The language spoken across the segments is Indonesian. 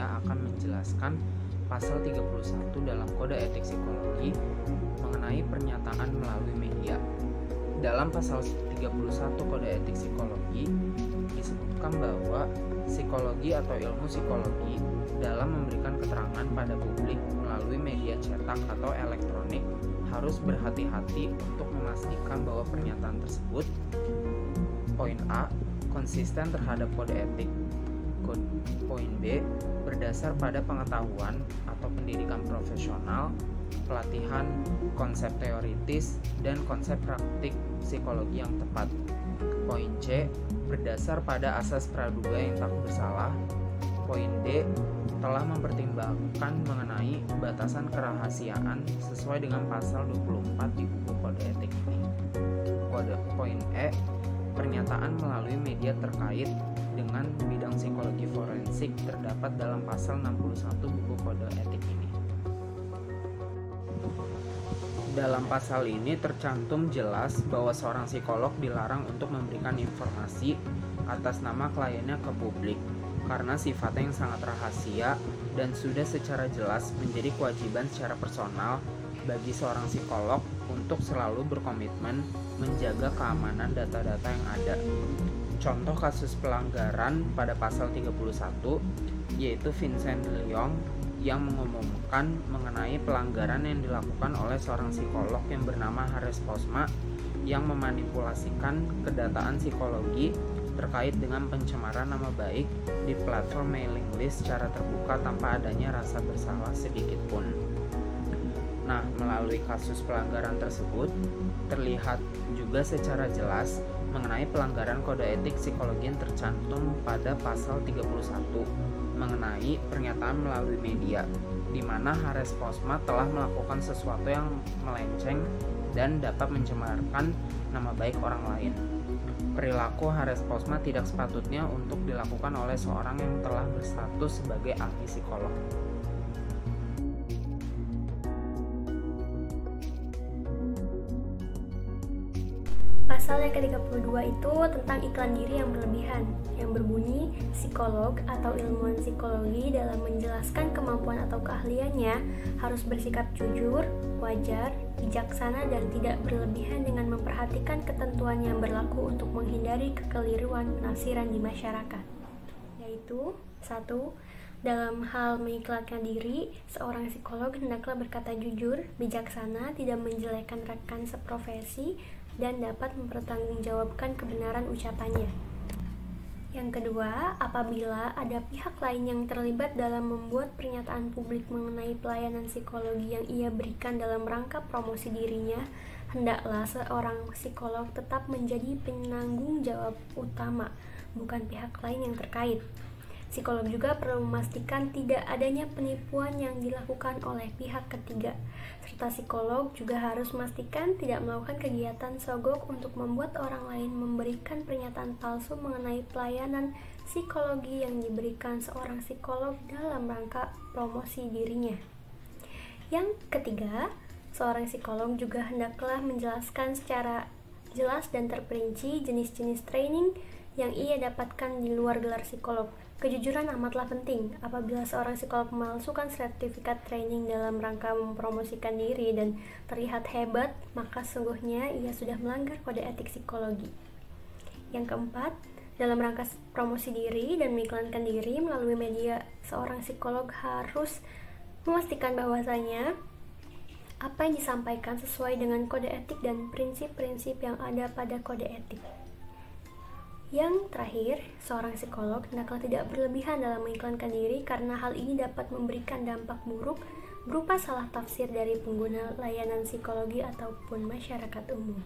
saya akan menjelaskan pasal 31 dalam Kode Etik Psikologi mengenai pernyataan melalui media. Dalam pasal 31 Kode Etik Psikologi disebutkan bahwa psikologi atau ilmu psikologi dalam memberikan keterangan pada publik melalui media cetak atau elektronik harus berhati-hati untuk memastikan bahwa pernyataan tersebut poin A, konsisten terhadap kode etik. Poin B, berdasar pada pengetahuan atau pendidikan profesional, pelatihan, konsep teoritis, dan konsep praktik psikologi yang tepat. Poin C, berdasar pada asas praduga yang tak bersalah. Poin D, telah mempertimbangkan mengenai batasan kerahasiaan sesuai dengan pasal 24 di buku kode etik ini. Poin E, pernyataan melalui media terkait dengan bidang psikologi forensik terdapat dalam pasal 61 buku kode etik ini. Dalam pasal ini tercantum jelas bahwa seorang psikolog dilarang untuk memberikan informasi atas nama kliennya ke publik karena sifatnya yang sangat rahasia dan sudah secara jelas menjadi kewajiban secara personal bagi seorang psikolog untuk selalu berkomitmen menjaga keamanan data-data yang ada. Contoh kasus pelanggaran pada pasal 31 yaitu Vincent Leong yang mengumumkan mengenai pelanggaran yang dilakukan oleh seorang psikolog yang bernama Haris Posma yang memanipulasikan kedataan psikologi terkait dengan pencemaran nama baik di platform mailing list secara terbuka tanpa adanya rasa bersalah sedikit pun. Nah, melalui kasus pelanggaran tersebut terlihat juga secara jelas mengenai pelanggaran kode etik psikologi yang tercantum pada pasal 31 mengenai pernyataan melalui media, di mana Haris Posma telah melakukan sesuatu yang melenceng dan dapat mencemarkan nama baik orang lain. Perilaku Haris Posma tidak sepatutnya untuk dilakukan oleh seorang yang telah berstatus sebagai ahli psikolog. Pasal yang ke-32 itu tentang iklan diri yang berlebihan, yang berbunyi psikolog atau ilmuwan psikologi dalam menjelaskan kemampuan atau keahliannya harus bersikap jujur, wajar, bijaksana, dan tidak berlebihan dengan memperhatikan ketentuan yang berlaku untuk menghindari kekeliruan penafsiran di masyarakat. Yaitu 1. Dalam hal mengiklankan diri, seorang psikolog hendaklah berkata jujur, bijaksana, tidak menjelekkan rekan seprofesi, dan dapat mempertanggungjawabkan kebenaran ucapannya. Yang kedua, apabila ada pihak lain yang terlibat dalam membuat pernyataan publik mengenai pelayanan psikologi yang ia berikan dalam rangka promosi dirinya, hendaklah seorang psikolog tetap menjadi penanggung jawab utama, bukan pihak lain yang terkait. Psikolog juga perlu memastikan tidak adanya penipuan yang dilakukan oleh pihak ketiga, serta psikolog juga harus memastikan tidak melakukan kegiatan sogok untuk membuat orang lain memberikan pernyataan palsu mengenai pelayanan psikologi yang diberikan seorang psikolog dalam rangka promosi dirinya. Yang ketiga, seorang psikolog juga hendaklah menjelaskan secara jelas dan terperinci jenis-jenis training yang ia dapatkan di luar gelar psikolog. Kejujuran amatlah penting. Apabila seorang psikolog memalsukan sertifikat training dalam rangka mempromosikan diri dan terlihat hebat, maka sungguhnya ia sudah melanggar kode etik psikologi. Yang keempat, dalam rangka promosi diri dan mengiklankan diri melalui media, seorang psikolog harus memastikan bahwasanya apa yang disampaikan sesuai dengan kode etik dan prinsip-prinsip yang ada pada kode etik. Yang terakhir, seorang psikolog hendaklah tidak berlebihan dalam mengiklankan diri karena hal ini dapat memberikan dampak buruk berupa salah tafsir dari pengguna layanan psikologi ataupun masyarakat umum.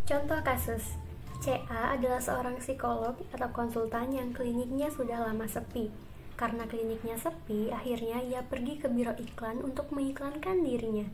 Contoh kasus, CA adalah seorang psikolog atau konsultan yang kliniknya sudah lama sepi. Karena kliniknya sepi, akhirnya ia pergi ke biro iklan untuk mengiklankan dirinya.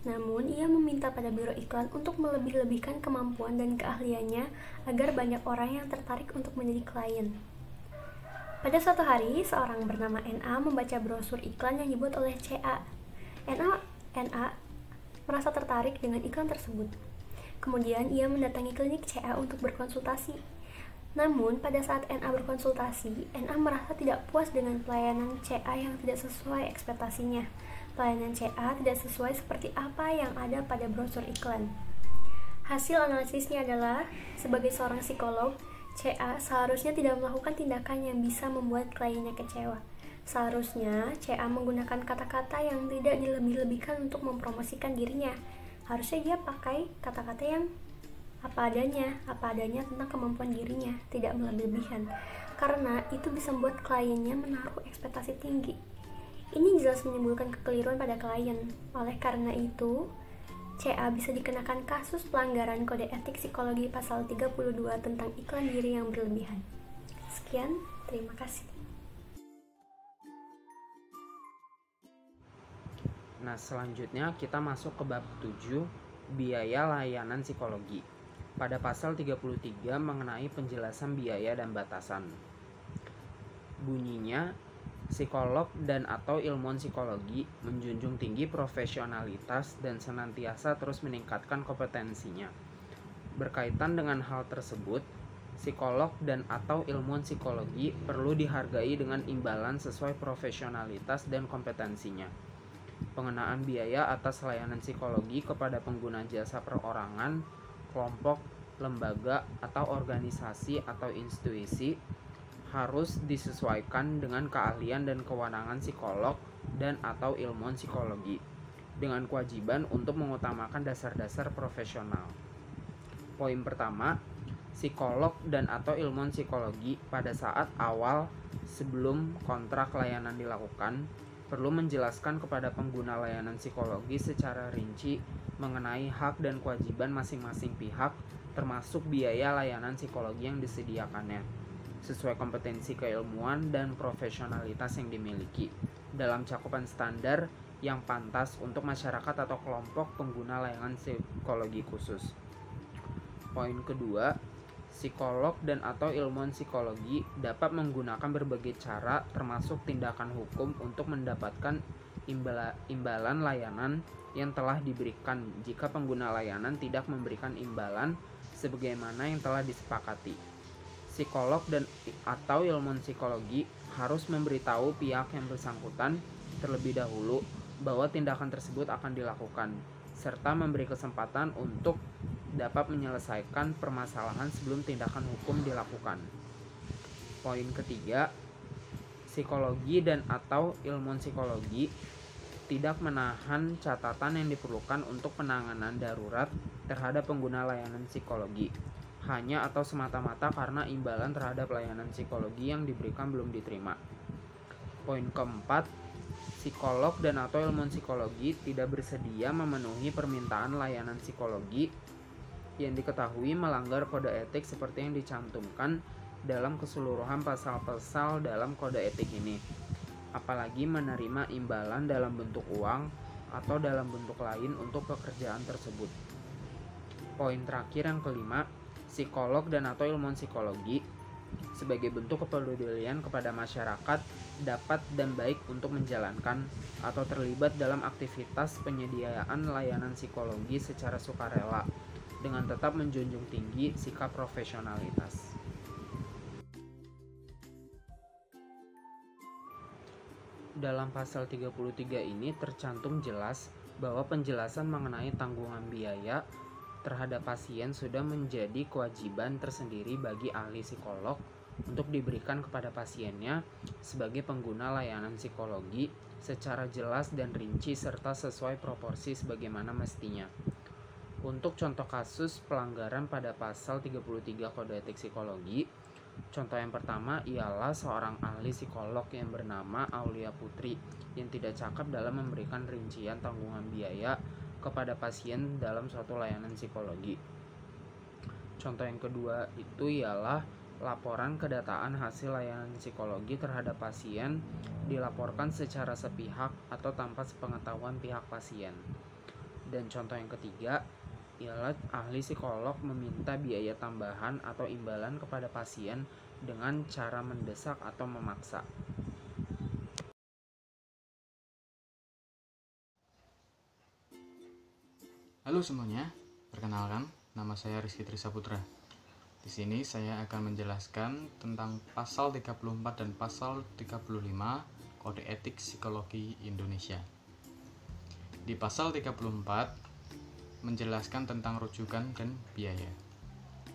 Namun, ia meminta pada biro iklan untuk melebih-lebihkan kemampuan dan keahliannya agar banyak orang yang tertarik untuk menjadi klien. Pada suatu hari, seorang bernama NA membaca brosur iklan yang dibuat oleh CA. NA merasa tertarik dengan iklan tersebut. Kemudian, ia mendatangi klinik CA untuk berkonsultasi. Namun, pada saat NA berkonsultasi, NA merasa tidak puas dengan pelayanan CA yang tidak sesuai ekspektasinya. Pelayanan CA tidak sesuai seperti apa yang ada pada brosur iklan. Hasil analisisnya adalah, sebagai seorang psikolog, CA seharusnya tidak melakukan tindakan yang bisa membuat kliennya kecewa. Seharusnya, CA menggunakan kata-kata yang tidak dilebih-lebihkan untuk mempromosikan dirinya. Harusnya dia pakai kata-kata yang apa adanya tentang kemampuan dirinya, tidak melebih-lebihkan, karena itu bisa membuat kliennya menaruh ekspektasi tinggi. Ini jelas menimbulkan kekeliruan pada klien. Oleh karena itu, CA bisa dikenakan kasus pelanggaran kode etik psikologi pasal 32 tentang iklan diri yang berlebihan. Sekian, terima kasih. Nah, selanjutnya kita masuk ke bab 7, biaya layanan psikologi. Pada pasal 33 mengenai penjelasan biaya dan batasan. Bunyinya, psikolog dan atau ilmuwan psikologi menjunjung tinggi profesionalitas dan senantiasa terus meningkatkan kompetensinya. Berkaitan dengan hal tersebut, psikolog dan atau ilmuwan psikologi perlu dihargai dengan imbalan sesuai profesionalitas dan kompetensinya. Pengenaan biaya atas layanan psikologi kepada pengguna jasa perorangan, kelompok, lembaga, atau organisasi atau institusi harus disesuaikan dengan keahlian dan kewenangan psikolog dan atau ilmuwan psikologi dengan kewajiban untuk mengutamakan dasar-dasar profesional. Poin pertama, psikolog dan atau ilmuwan psikologi pada saat awal sebelum kontrak layanan dilakukan perlu menjelaskan kepada pengguna layanan psikologi secara rinci mengenai hak dan kewajiban masing-masing pihak, termasuk biaya layanan psikologi yang disediakannya, sesuai kompetensi keilmuan dan profesionalitas yang dimiliki, dalam cakupan standar yang pantas untuk masyarakat atau kelompok pengguna layanan psikologi khusus. Poin kedua, psikolog dan atau ilmuwan psikologi dapat menggunakan berbagai cara termasuk tindakan hukum untuk mendapatkan imbalan layanan yang telah diberikan jika pengguna layanan tidak memberikan imbalan sebagaimana yang telah disepakati. Psikolog dan atau ilmuwan psikologi harus memberitahu pihak yang bersangkutan terlebih dahulu bahwa tindakan tersebut akan dilakukan, serta memberi kesempatan untuk dapat menyelesaikan permasalahan sebelum tindakan hukum dilakukan. Poin ketiga, psikologi dan atau ilmuwan psikologi tidak menahan catatan yang diperlukan untuk penanganan darurat terhadap pengguna layanan psikologi, hanya atau semata-mata karena imbalan terhadap layanan psikologi yang diberikan belum diterima. Poin keempat, psikolog dan atau ilmuwan psikologi tidak bersedia memenuhi permintaan layanan psikologi yang diketahui melanggar kode etik seperti yang dicantumkan dalam keseluruhan pasal-pasal dalam kode etik ini, apalagi menerima imbalan dalam bentuk uang atau dalam bentuk lain untuk pekerjaan tersebut. Poin terakhir yang kelima, psikolog dan atau ilmuwan psikologi sebagai bentuk kepedulian kepada masyarakat dapat dan baik untuk menjalankan atau terlibat dalam aktivitas penyediaan layanan psikologi secara sukarela dengan tetap menjunjung tinggi sikap profesionalitas. Dalam pasal 33 ini tercantum jelas bahwa penjelasan mengenai tanggungan biaya terhadap pasien sudah menjadi kewajiban tersendiri bagi ahli psikolog untuk diberikan kepada pasiennya sebagai pengguna layanan psikologi secara jelas dan rinci serta sesuai proporsi sebagaimana mestinya. Untuk contoh kasus pelanggaran pada pasal 33 Kode Etik Psikologi, contoh yang pertama ialah seorang ahli psikolog yang bernama Aulia Putri yang tidak cakap dalam memberikan rincian tanggungan biaya kepada pasien dalam suatu layanan psikologi. Contoh yang kedua itu ialah laporan kedataan hasil layanan psikologi terhadap pasien dilaporkan secara sepihak atau tanpa sepengetahuan pihak pasien. Dan contoh yang ketiga ialah ahli psikolog meminta biaya tambahan atau imbalan kepada pasien dengan cara mendesak atau memaksa. Halo semuanya, perkenalkan, nama saya Rizky Trisaputra. Di sini saya akan menjelaskan tentang pasal 34 dan pasal 35 Kode Etik Psikologi Indonesia. Di pasal 34 menjelaskan tentang rujukan dan biaya,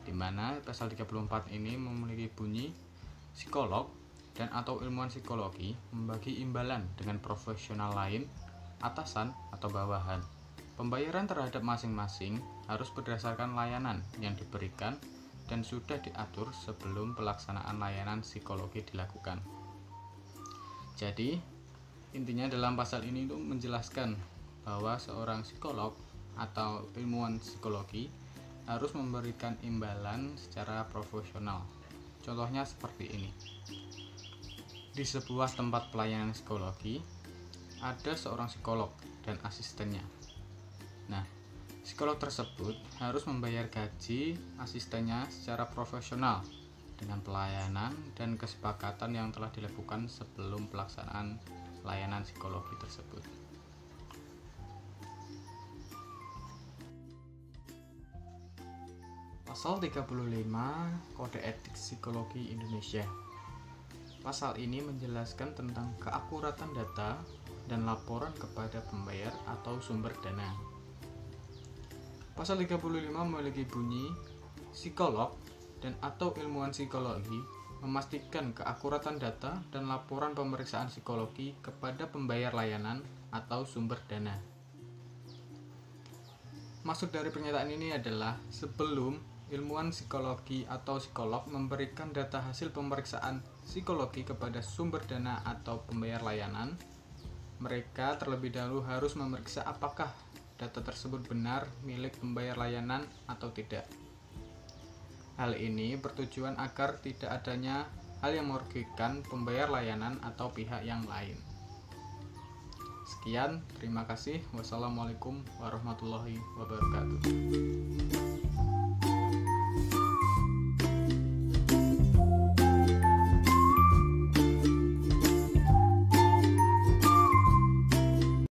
di mana pasal 34 ini memiliki bunyi psikolog dan atau ilmuwan psikologi membagi imbalan dengan profesional lain, atasan atau bawahan. Pembayaran terhadap masing-masing harus berdasarkan layanan yang diberikan dan sudah diatur sebelum pelaksanaan layanan psikologi dilakukan. Jadi, intinya dalam pasal ini itu menjelaskan bahwa seorang psikolog atau ilmuwan psikologi harus memberikan imbalan secara profesional. Contohnya seperti ini. Di sebuah tempat pelayanan psikologi, ada seorang psikolog dan asistennya. Nah, psikolog tersebut harus membayar gaji asistennya secara profesional dengan pelayanan dan kesepakatan yang telah dilakukan sebelum pelaksanaan layanan psikologi tersebut. Pasal 35 Kode Etik Psikologi Indonesia. Pasal ini menjelaskan tentang keakuratan data dan laporan kepada pembayar atau sumber dana. Pasal 35 memiliki bunyi, psikolog dan atau ilmuwan psikologi memastikan keakuratan data dan laporan pemeriksaan psikologi kepada pembayar layanan atau sumber dana. Maksud dari pernyataan ini adalah sebelum ilmuwan psikologi atau psikolog memberikan data hasil pemeriksaan psikologi kepada sumber dana atau pembayar layanan, mereka terlebih dahulu harus memeriksa apakah data tersebut benar milik pembayar layanan atau tidak. Hal ini bertujuan agar tidak adanya hal yang merugikan pembayar layanan atau pihak yang lain. Sekian, terima kasih. Wassalamualaikum warahmatullahi wabarakatuh.